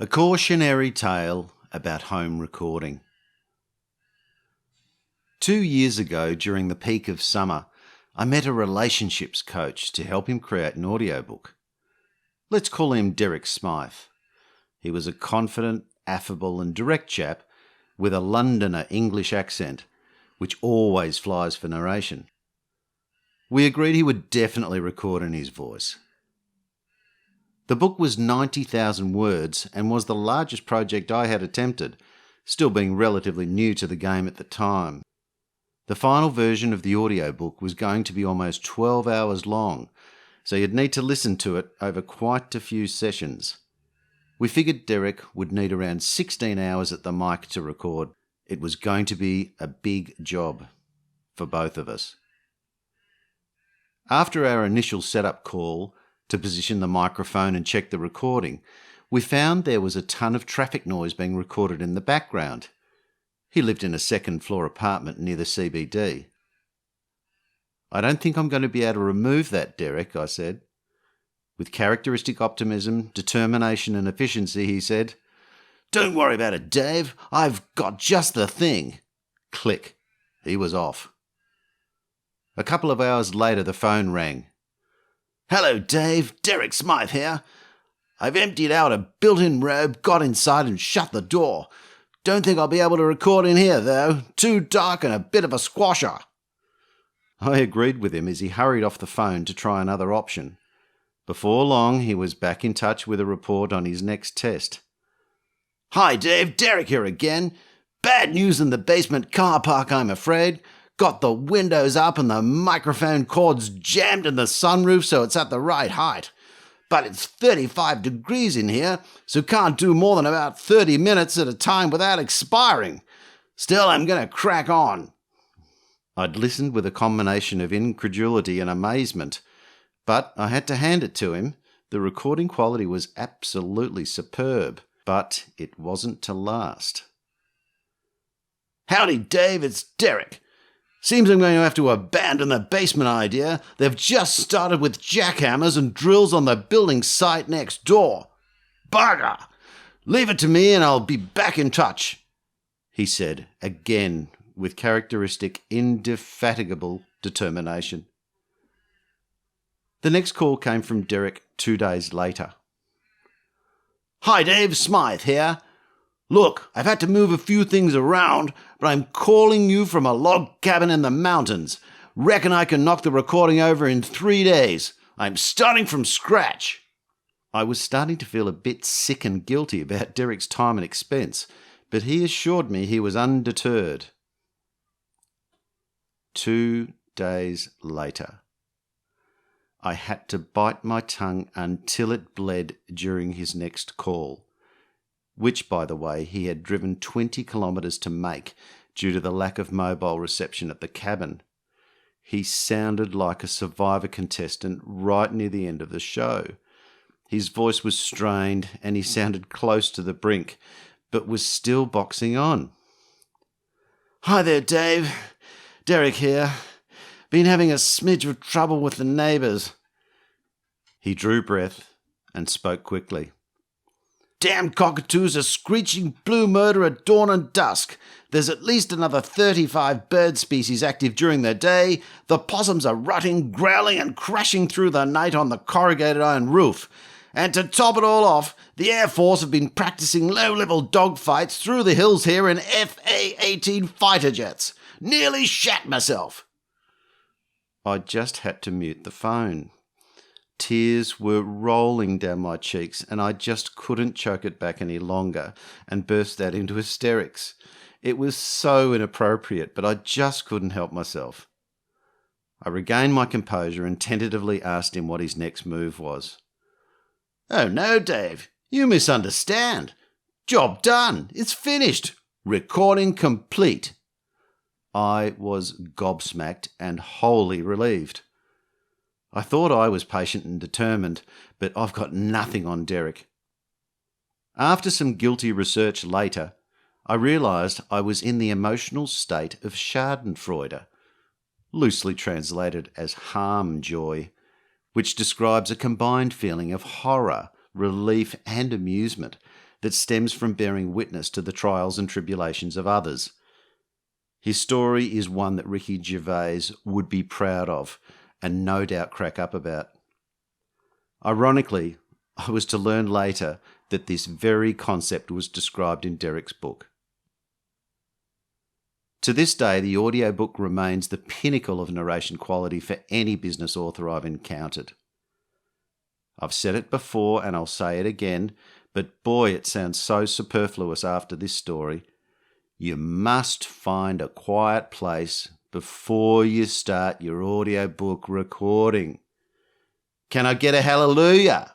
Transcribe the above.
A cautionary tale about home recording. 2 years ago, during the peak of summer, I met a relationships coach to help him create an audiobook. Let's call him Derek Smythe. He was a confident, affable and direct chap with a Londoner English accent, which always flies for narration. We agreed he would definitely record in his voice. The book was 90,000 words and was the largest project I had attempted, still being relatively new to the game at the time. The final version of the audiobook was going to be almost 12 hours long, so you'd need to listen to it over quite a few sessions. We figured Derek would need around 16 hours at the mic to record. It was going to be a big job for both of us. After our initial setup call to position the microphone and check the recording, we found there was a ton of traffic noise being recorded in the background. He lived in a second-floor apartment near the CBD. "I don't think I'm going to be able to remove that, Derek," I said. With characteristic optimism, determination and efficiency, he said, "Don't worry about it, Dave. I've got just the thing." Click. He was off. A couple of hours later, the phone rang. "Hello, Dave. Derek Smythe here. I've emptied out a built-in robe, got inside and shut the door. Don't think I'll be able to record in here, though. Too dark and a bit of a squasher." I agreed with him as he hurried off the phone to try another option. Before long, he was back in touch with a report on his next test. "Hi, Dave. Derek here again. Bad news in the basement car park, I'm afraid. Got the windows up and the microphone cords jammed in the sunroof so it's at the right height. But it's 35 degrees in here, so can't do more than about 30 minutes at a time without expiring. Still, I'm going to crack on." I'd listened with a combination of incredulity and amazement, but I had to hand it to him. The recording quality was absolutely superb, but it wasn't to last. "Howdy, Dave, it's Derek. Seems I'm going to have to abandon the basement idea. They've just started with jackhammers and drills on the building site next door. Bugger! Leave it to me and I'll be back in touch," he said, again with characteristic, indefatigable determination. The next call came from Derek 2 days later. "Hi, Dave. Smythe here. Look, I've had to move a few things around, but I'm calling you from a log cabin in the mountains. Reckon I can knock the recording over in 3 days. I'm starting from scratch." I was starting to feel a bit sick and guilty about Derek's time and expense, but he assured me he was undeterred. 2 days later. I had to bite my tongue until it bled during his next call, which, by the way, he had driven 20 kilometres to make due to the lack of mobile reception at the cabin. He sounded like a Survivor contestant right near the end of the show. His voice was strained and he sounded close to the brink, but was still boxing on. "Hi there, Dave. Derek here. Been having a smidge of trouble with the neighbours." He drew breath and spoke quickly. "Damn cockatoos are screeching blue murder at dawn and dusk. There's at least another 35 bird species active during the day. The possums are rutting, growling and crashing through the night on the corrugated iron roof. And to top it all off, the Air Force have been practicing low-level dogfights through the hills here in FA-18 fighter jets. Nearly shat myself." I just had to mute the phone. Tears were rolling down my cheeks and I just couldn't choke it back any longer and burst out into hysterics. It was so inappropriate, but I just couldn't help myself. I regained my composure and tentatively asked him what his next move was. "Oh no, Dave, you misunderstand. Job done. It's finished. Recording complete." I was gobsmacked and wholly relieved. I thought I was patient and determined, but I've got nothing on Derek. After some guilty research later, I realised I was in the emotional state of Schadenfreude, loosely translated as harm joy, which describes a combined feeling of horror, relief and amusement that stems from bearing witness to the trials and tribulations of others. His story is one that Ricky Gervais would be proud of and no doubt crack up about. Ironically, I was to learn later that this very concept was described in Derek's book. To this day, the audiobook remains the pinnacle of narration quality for any business author I've encountered. I've said it before and I'll say it again, but boy, it sounds so superfluous after this story. You must find a quiet place before you start your audiobook recording. Can I get a hallelujah?